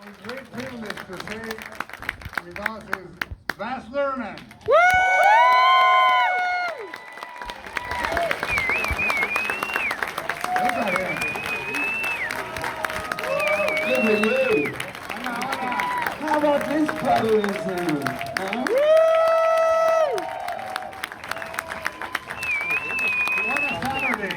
a great privilege to say with us is Baz Luhrmann. Look at him. Look at you. How about this power sound? Huh? What a Saturday.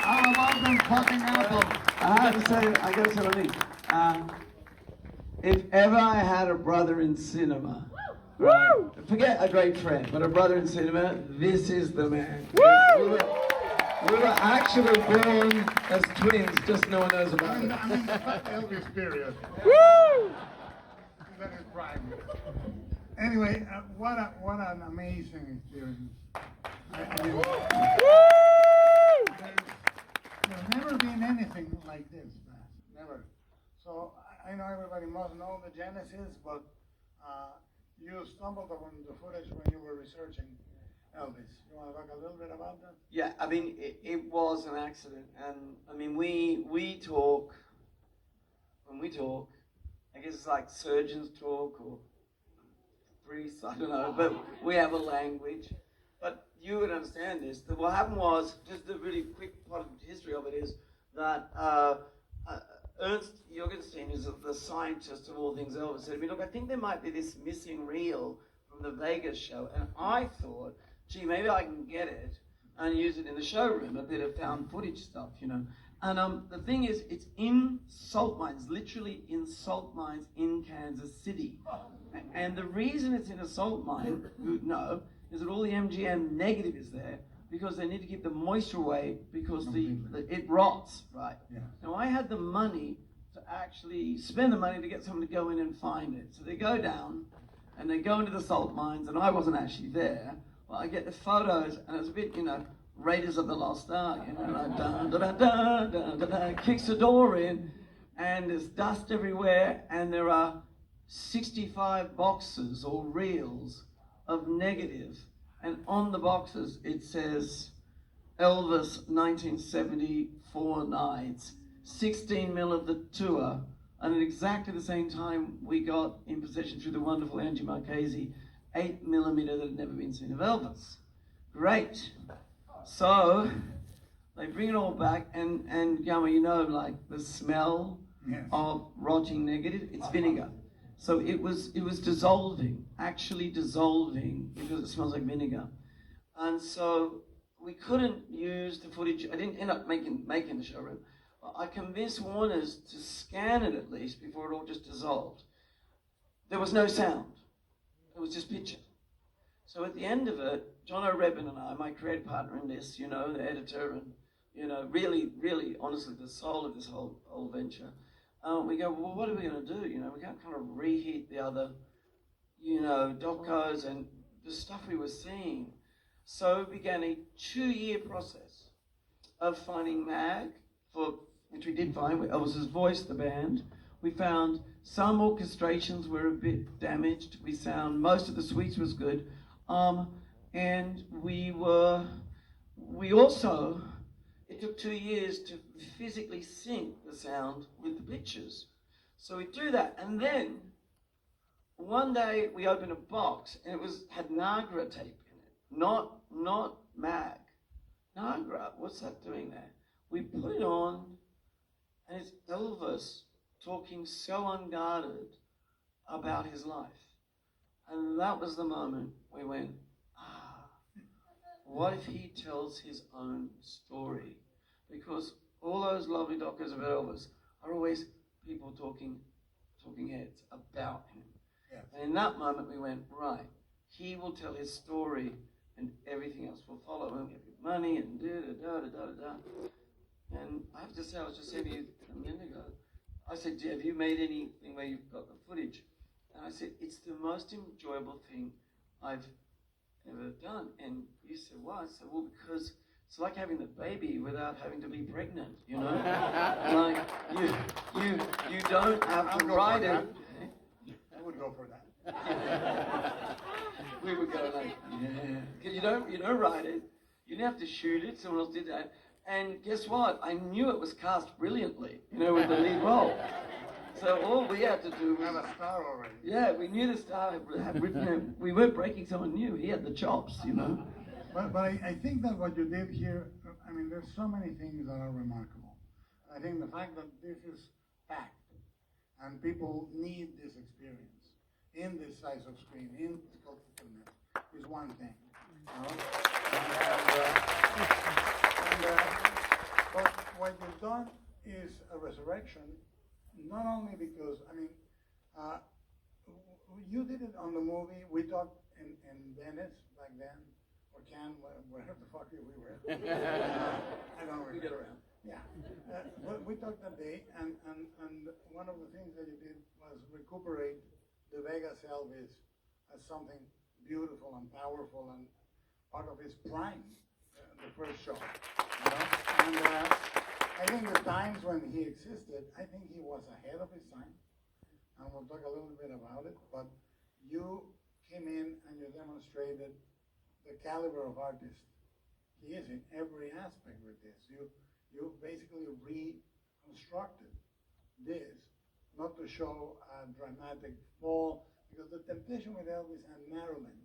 How about them fucking apples? I gotta say one thing. If ever I had a brother in cinema, right, forget a great friend, but a brother in cinema, this is the man. We were actually born as twins, just no one knows about it. I mean, the Elvis period. Woo! That is prime. Anyway, what an amazing experience. I mean, there's never been anything like this, never. So I know everybody must know the genesis, but you stumbled upon the footage when you were researching Elvis. You want to talk a little bit about that? Yeah, I mean, it was an accident, and I mean, we talk, when we talk, I guess it's like surgeons talk, or priests, I don't know, but we have a language. But you would understand this, that what happened was, just the really quick part of the history of it is, that Ernst Jorgenstein is the scientist of all things Elvis, said to me, look, I think there might be this missing reel from the Vegas show, and I thought, gee, maybe I can get it and use it in the showroom, a bit of found footage stuff, you know. And the thing is, it's in salt mines, literally in salt mines in Kansas City. And the reason it's in a salt mine, is that all the MGM negative is there because they need to keep the moisture away because it rots, right? Yeah. Now I had the money to actually spend the money to get someone to go in and find it. So they go down and they go into the salt mines, and I wasn't actually there. Well, I get the photos, and it's a bit, you know, Raiders of the Lost Ark, you know, like dun da da da da da da, kicks the door in, and there's dust everywhere, and there are 65 boxes or reels of negative, and on the boxes it says Elvis 1974 nights, 16 mil of the tour, and at exactly the same time we got in possession through the wonderful Angie Marchese 8mm that had never been seen of Elvis. Great. So they bring it all back, and Guillermo, you know, like the smell of rotting negative, it's vinegar. So it was dissolving, actually dissolving, because it smells like vinegar. And so we couldn't use the footage. I didn't end up making the showroom. I convinced Warner's to scan it at least before it all just dissolved. There was no sound. It was just picture. So at the end of it, John O'Rebin and I, my creative partner in this, you know, the editor, and, you know, really, really, honestly, the soul of this whole venture, we go, well, what are we going to do? You know, we can't kind of reheat the other, you know, docos and the stuff we were seeing. So began a 2-year process of finding Mag, which we did find, Elvis's voice, the band. We found some orchestrations were a bit damaged. We found most of the suites was good. And we also, it took 2 years to physically sync the sound with the pictures. So we do that, and then one day we opened a box, and it had Nagra tape in it, not Mag. Nagra, what's that doing there? We put it on, and it's Elvis talking so unguarded about his life. And that was the moment we went, what if he tells his own story? Because all those lovely docos about Elvis are always people talking heads about him. Yes. And in that moment we went, right, he will tell his story and everything else will follow. We'll get money and da-da-da-da-da-da. And I have to say, I was just saying to you a minute ago, I said, have you made anything where you've got the footage? And I said, it's the most enjoyable thing I've ever done. And you said, why? I said, well, because it's like having the baby without having to be pregnant, you know? Like, you don't have to write it. I would go for that. We would go like, yeah. 'Cause you don't write it. You didn't have to shoot it. Someone else did that. And guess what? I knew it was cast brilliantly, you know, with the lead role. So all we had to do was... have a star already. Yeah, we knew the star had written it. We weren't breaking someone new. He had the chops, you know. But I think that what you did here, I mean, there's so many things that are remarkable. I think the fact that this is packed and people need this experience in this size of screen, in this sculptedness, is one thing. You know? But what you've done is a resurrection, not only because, I mean, you did it on the movie. We talked in Venice back then, or Cannes, wherever the fuck we were. I don't remember. We get around. Yeah. But we talked that day, and one of the things that you did was recuperate the Vegas Elvis as something beautiful and powerful and part of his prime, the first show. You know? And I think the times when he existed, I think he was ahead of his time. And we'll talk a little bit about it, but you came in and you demonstrated the caliber of artist he is in every aspect with this. You basically reconstructed this, not to show a dramatic fall, because the temptation with Elvis and Marilyn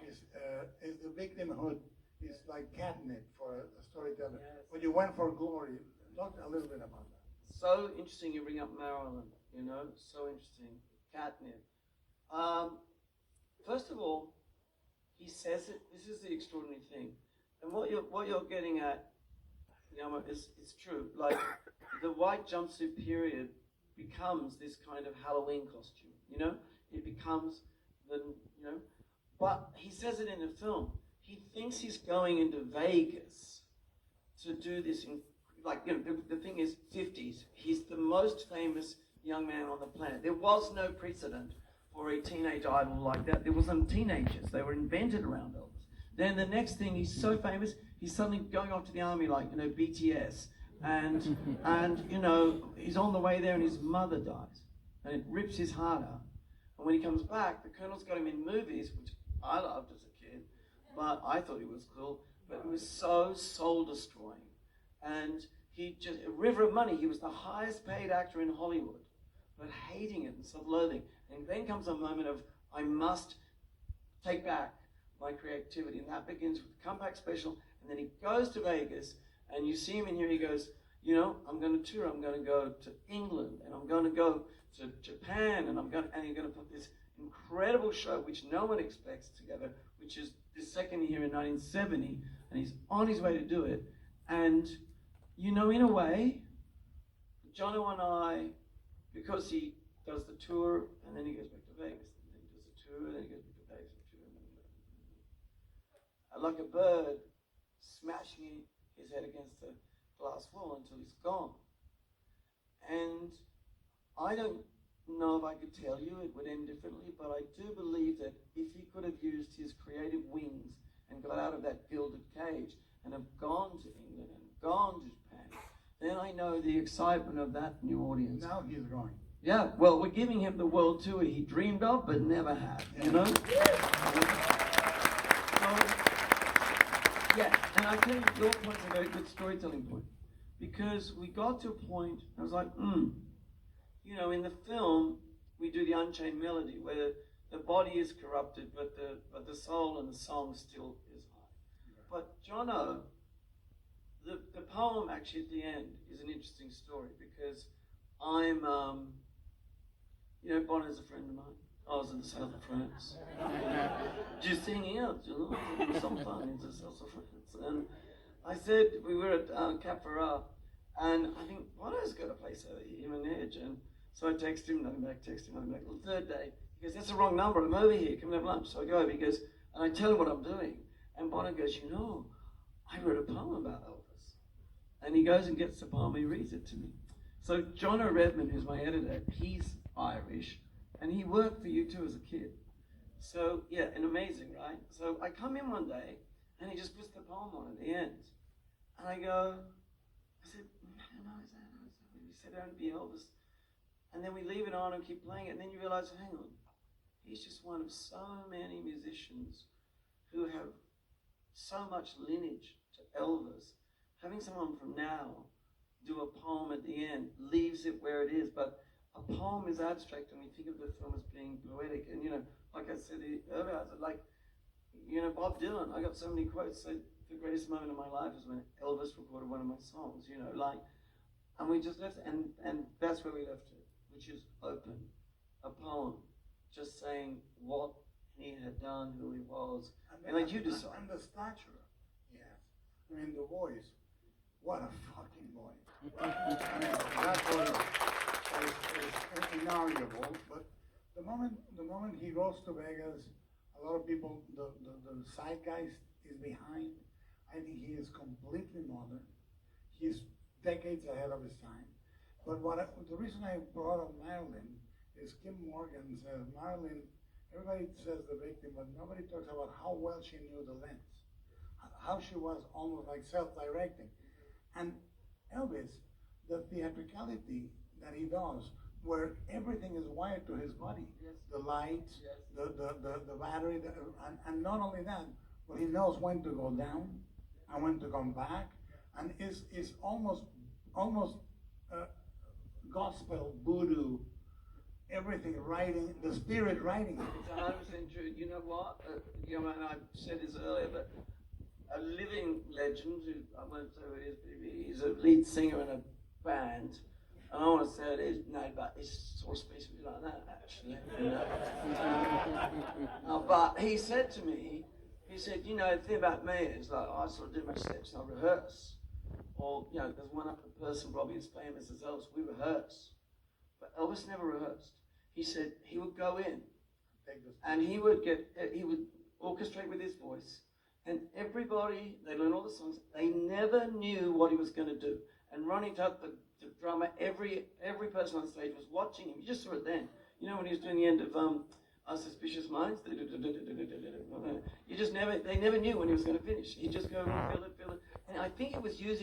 is the victimhood. It's like catnip for a storyteller. Yes. When you went for glory, talk a little bit about that. So interesting you bring up Marilyn, you know, so interesting. Catnip. First of all, he says it, this is the extraordinary thing. And what you're getting at, Guillermo, is true. Like, the white jumpsuit period becomes this kind of Halloween costume, you know? It becomes but he says it in the film. He thinks he's going into Vegas to do this, the thing is, 50s. He's the most famous young man on the planet. There was no precedent for a teenage idol like that. There wasn't teenagers. They were invented around Elvis. Then the next thing, he's so famous, he's suddenly going off to the army like, BTS. And he's on the way there and his mother dies. And it rips his heart out. And when he comes back, the Colonel's got him in movies, which I loved as a kid, but I thought he was cool, but it was so soul-destroying. And he just, a river of money, he was the highest paid actor in Hollywood, but hating it and self-loathing. And then comes a moment of, I must take back my creativity. And that begins with the comeback special. And then he goes to Vegas, and you see him in here, he goes, I'm going to tour, I'm going to go to England, and I'm going to go to Japan, and you're going to put this incredible show, which no one expects together, which is the second year in 1970, and he's on his way to do it. And, in a way, Jono and I, because he does the tour, and then he goes back to Vegas, and then he does the tour, and then he goes back to Vegas, and tour, and then he goes like a bird smashing his head against the glass wall until he's gone. And I don't know if I could tell you it would end differently, but I do believe that if he could have used his creative wings and got out of that gilded cage and have gone to England and gone to Japan, then I know the excitement of that new audience. Now he's going. Yeah, well, we're giving him the world tour he dreamed of but never had, Yeah. And I tell you, your point's a very good storytelling point. Because we got to a point, I was like, in the film, we do the Unchained Melody, where the body is corrupted, but the soul and the song still is high. But Jono, the poem actually at the end is an interesting story, because I'm, Bono's a friend of mine. I was in the south of France. Just hanging out, some fun in the south of France. And I said, we were at Cap Ferrat, and I think, Bono's got a place over here in Edge. And so I text him, nothing back, text him, nothing back. The third day, he goes, that's the wrong number, I'm over here, come and have lunch. So I go over, he goes, and I tell him what I'm doing. And Bono goes, I wrote a poem about Elvis. And he goes and gets the poem, he reads it to me. So Jono Redmond, who's my editor, he's Irish, and he worked for you too as a kid. So, and amazing, right? So I come in one day, and he just puts the poem on at the end. And I said, no, is that? We said it would be Elvis. And then we leave it on and keep playing it, and then you realize, hang on, he's just one of so many musicians who have so much lineage to Elvis. Having someone from now do a poem at the end leaves it where it is, but a poem is abstract, and we think of the film as being poetic. And like I said earlier, I said, like, Bob Dylan, I got so many quotes. So the greatest moment of my life is when Elvis recorded one of my songs, and we just left it, and that's where we left it, which is open, a poem, just saying what he had done, who he was, and let you decide. And the stature, yes. I mean, the voice, what a fucking voice. I mean, that voice is inarguable, but the moment he goes to Vegas, a lot of people, the zeitgeist is behind. I think he is completely modern. He's decades ahead of his time. But the reason I brought up Marilyn is Kim Morgan says, Marilyn, everybody says the victim, but nobody talks about how well she knew the lens. How she was almost like self-directing. And Elvis, the theatricality that he does, where everything is wired to his body. Yes. The lights, yes. the battery, and not only that, but he knows when to go down and when to come back, and is almost gospel, voodoo, everything writing, the spirit writing. It's 100% true. You know what? And I said this earlier, but a living legend, who I won't say who it is, but he's a lead singer in a band. And I want to say it is, but it's sort of supposed to be like that, actually. But he said to me, the thing about me is like, I sort of do my steps and I rehearse. Or, there's one other person probably as famous as Elvis, we rehearse. But Elvis never rehearsed. He said he would go in and he would orchestrate with his voice. And everybody, they learn all the songs, they never knew what he was going to do. And Ronnie Tutt, the drummer, every person on stage was watching him. You just saw it then. When he was doing the end of Suspicious Minds, they never knew when he was going to finish. He'd just go, feel it. And I think it was his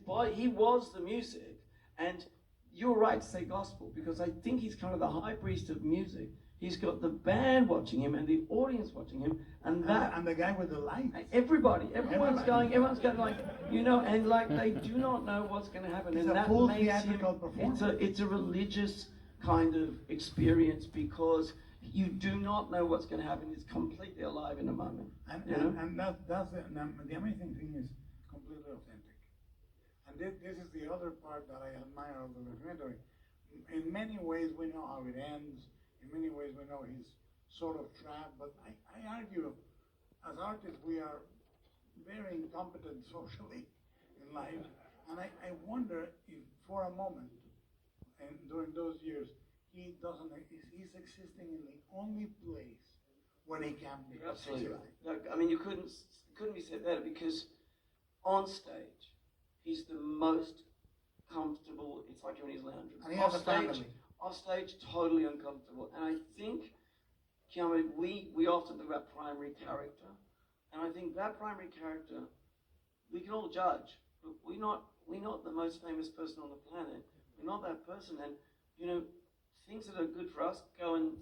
body, he was the music. And you're right to say gospel, because I think he's kind of the high priest of music. He's got the band watching him and the audience watching him, and the guy with the light. Everyone's going like, and like they do not know what's going to happen, It's and a that full makes theatrical him. performance. It's a religious kind of experience, because you do not know what's going to happen. It's completely alive in a moment. And the amazing thing is completely authentic. And this is the other part that I admire of the documentary. In many ways, we know how it ends. In many ways, we know he's sort of trapped. But I argue, as artists, we are very incompetent socially in life. And I wonder if, for a moment, and during those years, he's existing in the only place where he can be. Absolutely. Look, I mean, you couldn't be said better, because on stage, he's the most comfortable. It's like you're in his lounge room. And he has a family. Off stage, totally uncomfortable. And I think, Guillermo, we often talk about primary character, and I think that primary character, we can all judge, but we're not the most famous person on the planet. We're not that person, and things that are good for us, go and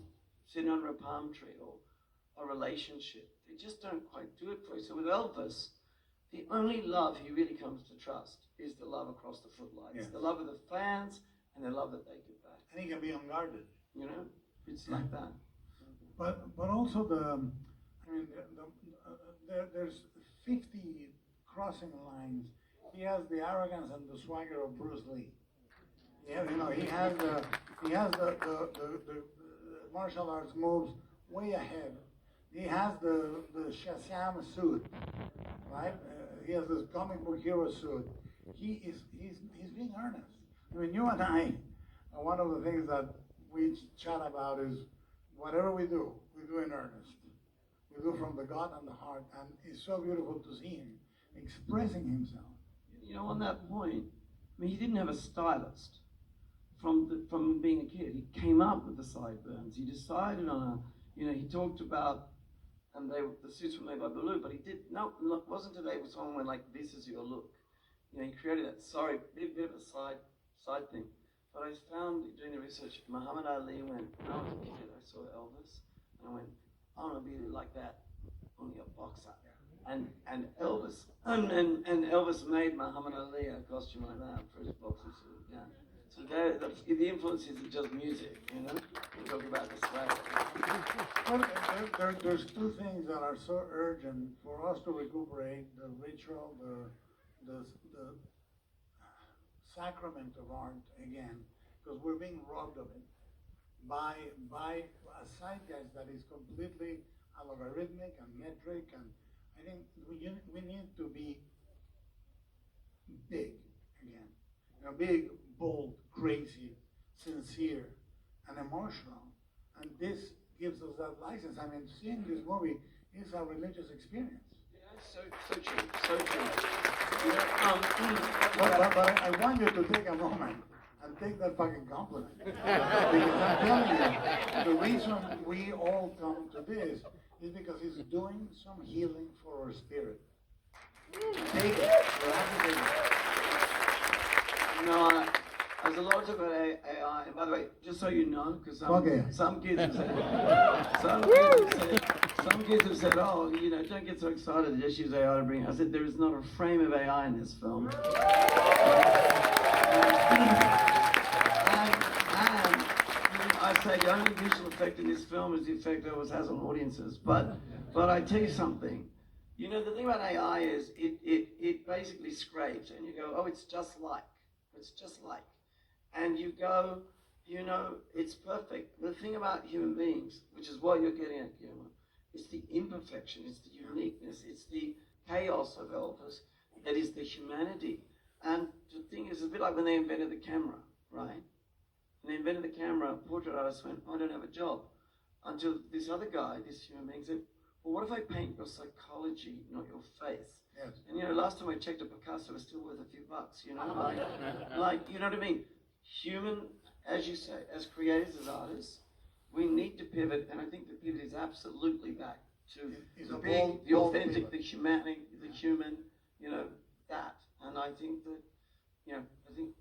sit under a palm tree, or a relationship. They just don't quite do it for you. So with Elvis, the only love he really comes to trust is the love across the footlights, yes. The love of the fans, and the love that they give back. And he can be unguarded. It's like that. But also there's 50 crossing lines. He has the arrogance and the swagger of Bruce Lee. Yeah, he has the martial arts moves way ahead. He has the Shazam suit, right? He has this comic book hero suit. He's being earnest. I mean, you and I, one of the things that we chat about is whatever we do in earnest. We do from the gut and the heart, and it's so beautiful to see him expressing himself. On that point, I mean, he didn't have a stylist from being a kid. He came up with the sideburns. He decided on he talked about and the suits were made by Baloo, but he did, it wasn't today, it was someone went like, this is your look. You know, he created that, bit of a side thing. But I found, doing the research, Muhammad Ali went, when I was a kid, I saw Elvis, and I went, I want to be like that, only a boxer. And Elvis, and Elvis made Muhammad Ali a costume like that for his boxing suit, yeah. So the influence isn't just music, you know? We talk about the swag. Well, there's two things that are so urgent for us to recuperate: the ritual, the sacrament of art again, because we're being robbed of it by a zeitgeist that is completely algorithmic and metric, and I think we need to be big again, you know, big, bold, crazy, sincere, and emotional, and this gives us that license. I mean, seeing this movie is a religious experience. So true, so true. But I want you to take a moment and take that fucking compliment. Because I'm telling you, the reason we all come to this is because it's doing some healing for our spirit. Take it. You have to take it. No, there's a lot about AI, and by the way, just so you know, because some kids have said, some kids have said, oh, you know, don't get so excited, just use AI to bring it. I said, there is not a frame of AI in this film. And I say the only visual effect in this film is the effect it always has on audiences. But I tell you something, you know, the thing about AI is it basically scrapes, and you go, oh, it's just like. And you go, you know, it's perfect. The thing about human beings, which is what you're getting at, Guillermo, it's the imperfection, it's the uniqueness, it's the chaos of Elvis that is the humanity. And the thing is, it's a bit like when they invented the camera, right? When they invented the camera, portrait artists went, I don't have a job. Until this other guy, this human being said, well, what if I paint your psychology, not your face? Yes. And you know, last time I checked a Picasso was still worth a few bucks, you know, like, you know what I mean? Human, as you say, as creators, as artists, we need to pivot, and I think the pivot is absolutely back to the authentic, the humanity, the human, you know, that. And I think that, you know,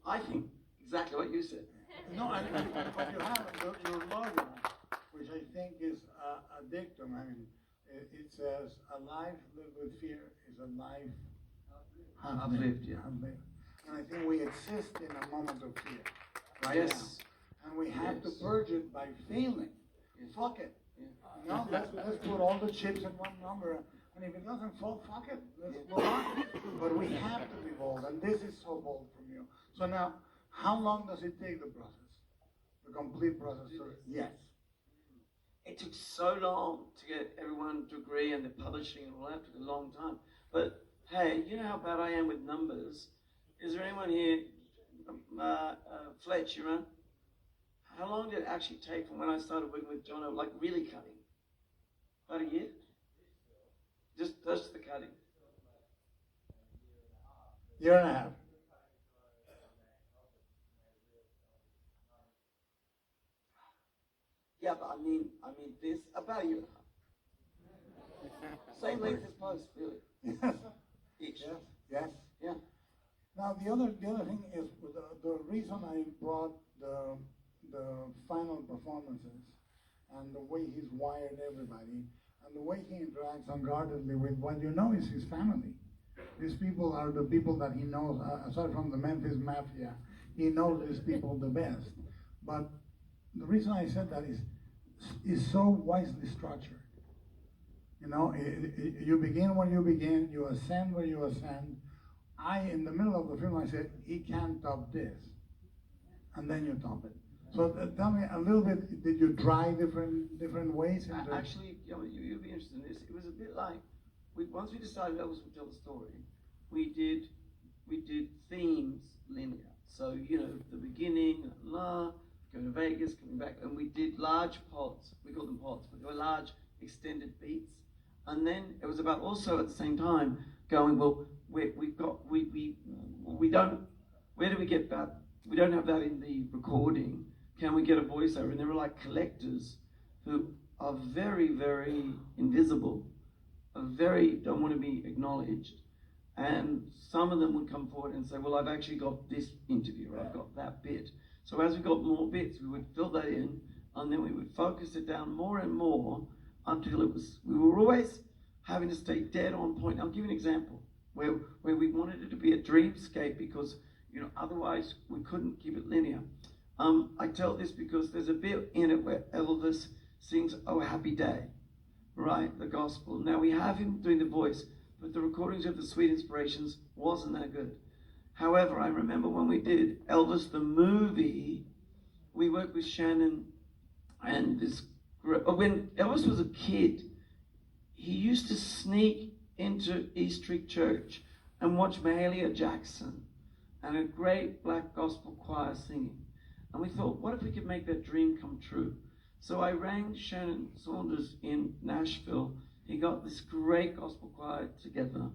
I think exactly what you said. No, and what you have, your logo, which I think is a dictum. I mean, it says, a life lived with fear is a life Uplived, yeah. Uplived. And I think we exist in a moment of fear right Yes. now. And we have to purge it by failing. Yes. Fuck it. Yeah. You know, let's put all the chips in one number. And if it doesn't fall, fuck it. Let's move on. But we have to be bold. And this is so bold from you. So now, how long does it take the process? The complete process? Yes. It took so long to get everyone to agree, and the publishing and all that took a long time. But hey, you know how bad I am with numbers. Is there anyone here, Fletch, you know? How long did it actually take from when I started working with Jono, like really cutting? About a year? Just the cutting. Year and a half. Yeah, but I mean this, about a year and a half. Same length as most, really. Yes. Each. Yes. Yeah. Now the other thing is the reason I brought the final performances and the way he's wired everybody and the way he interacts unguardedly with what you know is his family. These people are the people that he knows, aside from the Memphis Mafia, he knows these people the best. But the reason I said that is so wisely structured. You know, you begin where you begin, you ascend where you ascend. In the middle of the film, I said, he can't top this. And then you top it. So tell me a little bit, did you try different ways? Actually, you know, you'll be interested in this. It was a bit like, once we decided Elvis would tell the story, we did themes linear. So, you know, the beginning, going to Vegas, coming back, and we did large pods. We call them pods, but they were large extended beats. And then it was about also at the same time going, well, where do we get that? We don't have that in the recording. Can we get a voiceover? And there were like collectors who are very, very invisible, are very don't want to be acknowledged. And some of them would come forward and say, well, I've actually got this interview, or I've got that bit. So as we got more bits, we would fill that in, and then we would focus it down more and more until we were always having to stay dead on point. I'll give you an example where we wanted it to be a dreamscape because, otherwise we couldn't keep it linear. I tell this because there's a bit in it where Elvis sings "Oh Happy Day," right? The gospel. Now we have him doing the voice, but the recordings of the Sweet Inspirations wasn't that good. However, I remember when we did Elvis the movie, we worked with Shannon and when Elvis was a kid, he used to sneak into East Street Church and watch Mahalia Jackson and a great black gospel choir singing. And we thought, what if we could make that dream come true? So I rang Shannon Saunders in Nashville. He got this great gospel choir together,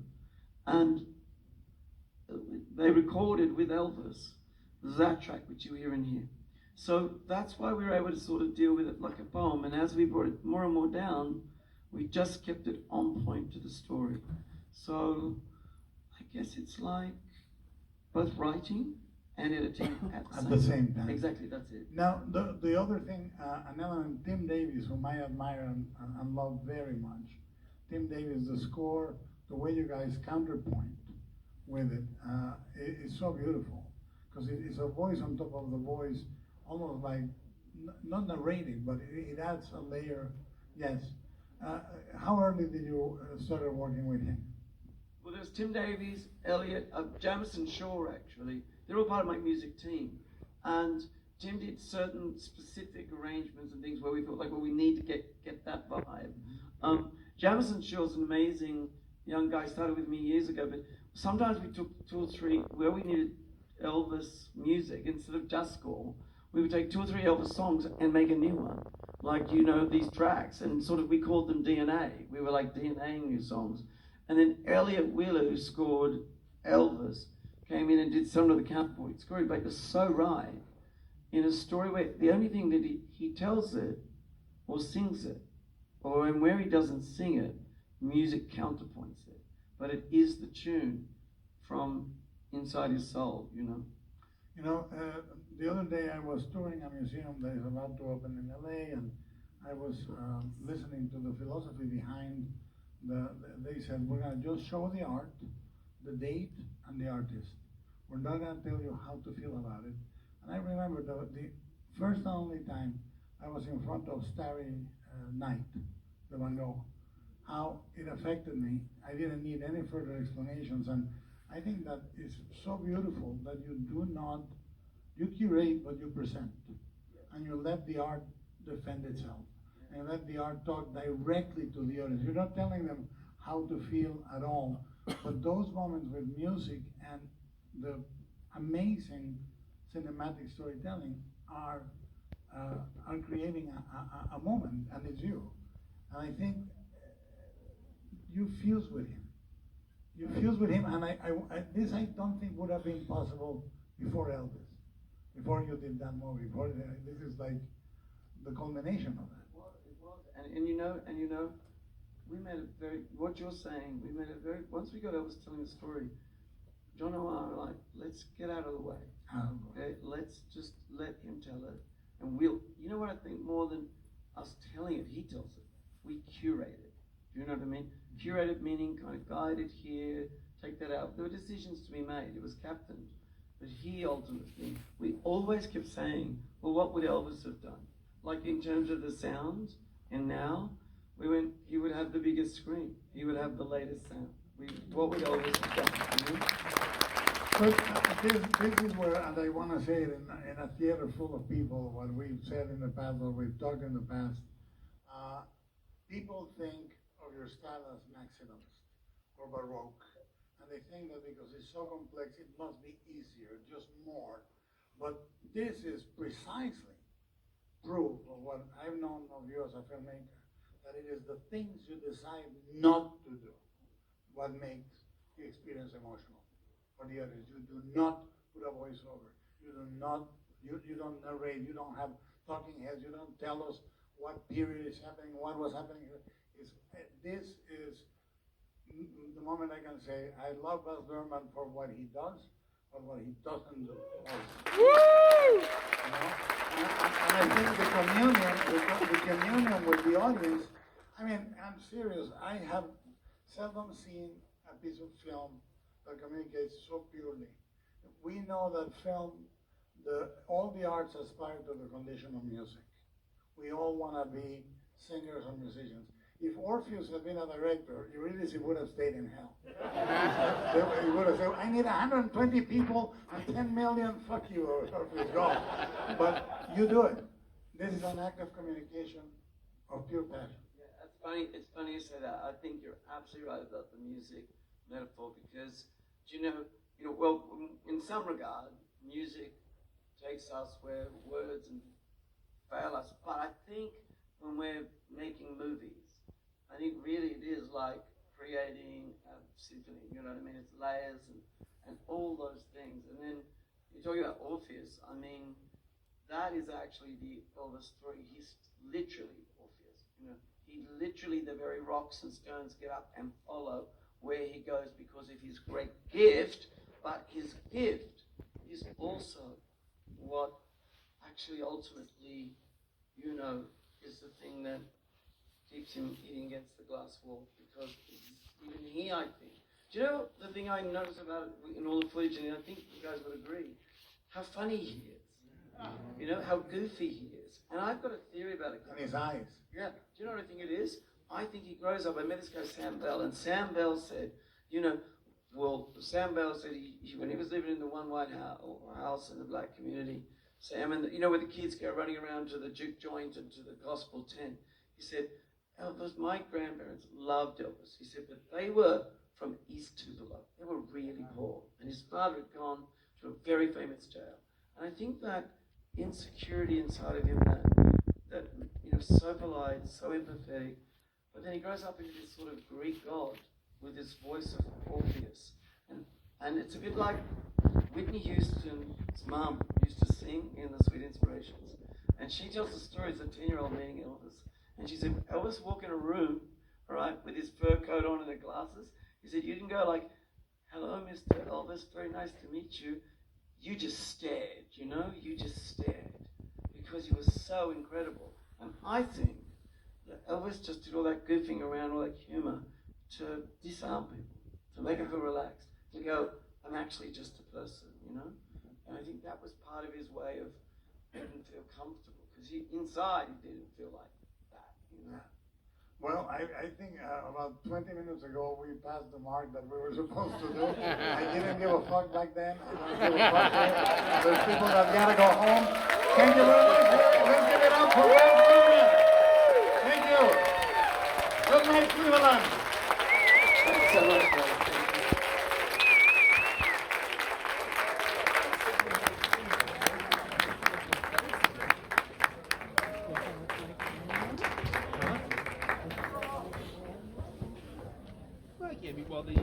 and they recorded with Elvis that track which you hear in here. So that's why we were able to sort of deal with it like a poem. And as we brought it more and more down, we just kept it on point to the story. So I guess it's like both writing and editing at the same time. Exactly, that's it. Now, the other thing, an element, Tim Davis, whom I admire and love very much. Tim Davis, the score, the way you guys counterpoint with it, it's so beautiful. Because it's a voice on top of the voice, almost like, not narrating, but it adds a layer. Yes. How early did you start working with him? Well, there's Tim Davies, Elliot, Jamison Shaw, actually. They're all part of my music team. And Tim did certain specific arrangements and things where we felt like, well, we need to get that vibe. Jamison Shaw's an amazing young guy, started with me years ago, but sometimes we took 2 or 3, where we needed Elvis music, instead of just score, we would take 2 or 3 Elvis songs and make a new one. Like, these tracks, and sort of, we called them DNA. We were like DNAing new songs. And then Elliot Wheeler, who scored Elvis, came in and did some of the counterpoint scoring, but it was so right in a story where the only thing that he tells it or sings it, or and where he doesn't sing it, music counterpoints it. But it is the tune from inside his soul, The other day I was touring a museum that is about to open in LA, and I was listening to the philosophy behind they said, we're going to just show the art, the date, and the artist. We're not going to tell you how to feel about it. And I remember the first and only time I was in front of Starry Night, the Van Gogh, how it affected me. I didn't need any further explanations, and I think that it's so beautiful that you curate what you present, and you let the art defend itself, and let the art talk directly to the audience. You're not telling them how to feel at all, but those moments with music and the amazing cinematic storytelling are creating a moment, and it's you. And I think you fuse with him. You fuse with him, and this I don't think would have been possible before Elvis, before you did that movie. This is like the culmination of that. It was, and we made it very. What you're saying, we made it very. Once we got Elvis telling the story, John and I were like, let's get out of the way. Okay, let's just let him tell it, and we'll. You know what I think more than us telling it, he tells it. We curate it. Do you know what I mean? Curated meaning kind of guided here, take that out. There were decisions to be made. It was captained. But he ultimately, we always kept saying, well, what would Elvis have done? Like in terms of the sound, and now, he would have the biggest screen. He would have the latest sound. What would Elvis have done? But this is where, and I want to say it in a theater full of people, what we've said in the past, what we've talked in the past, people think of your style as maximalist or baroque, and they think that because it's so complex, it must be easier, just more. But this is precisely proof of what I've known of you as a filmmaker, that it is the things you decide not to do what makes the experience emotional for the others. You do not put a voiceover. You don't narrate. You don't have talking heads. You don't tell us what period is happening, what was happening. This is the moment I can say I love Baz Luhrmann for what he does, but what he doesn't do. Woo! And I think the communion with the audience. I mean, I'm serious. I have seldom seen a piece of film that communicates so purely. We know that film, all the arts aspire to the condition of music. We all want to be singers or musicians. If Orpheus had been a director, Eurydice would have stayed in hell. He would have said, I need 120 people and 10 million, fuck you, Orpheus, go. But you do it. This is an act of communication of pure passion. It's funny you say that. I think you're absolutely right about the music metaphor because, well, in some regard, music takes us where words fail us. But I think when we're making movies, I think really it is like creating a symphony. You know what I mean? It's layers and all those things. And then you're talking about Orpheus. I mean, that is actually the Elvis story. He's literally Orpheus. He literally, the very rocks and stones get up and follow where he goes because of his great gift, but his gift is also what actually ultimately, is the thing that keeps him hitting against the glass wall, because even he, I think, do you know the thing I notice about it in all the footage, and I think you guys would agree, how funny he is, how goofy he is, and I've got a theory about it. And his eyes. Yeah. Do you know what I think it is? I think he grows up. I met this guy, Sam Bell, and Sam Bell said, Sam Bell said when he was living in the one white house in the black community, Sam, and where the kids go running around to the juke joint and to the gospel tent, he said, Elvis, my grandparents loved Elvis. He said, but they were from East Tupelo. They were really poor. And his father had gone to a very famous jail. And I think that insecurity inside of him, that so polite, so empathetic, but then he grows up into this sort of Greek god with this voice of Orpheus. And it's a bit like Whitney Houston's mum used to sing in the Sweet Inspirations. And she tells the story as a 10-year-old meeting Elvis. And she said, Elvis walked in a room, all right, with his fur coat on and the glasses. He said, you didn't go like, hello, Mr. Elvis, very nice to meet you. You just stared, you just stared. Because he was so incredible. And I think that Elvis just did all that goofing around, all that humor, to disarm people, to make them feel relaxed, to go, I'm actually just a person, And I think that was part of his way of making him feel comfortable, because inside he didn't feel like that, Well, I think about 20 minutes ago we passed the mark that we were supposed to do. I didn't give a fuck back then. I don't give a fuck now. There's people that gotta go home. Thank you very much. Let's give it up for Baz Luhrmann. Thank you. Good night, Cleveland. Thanks so much, brother. Well, the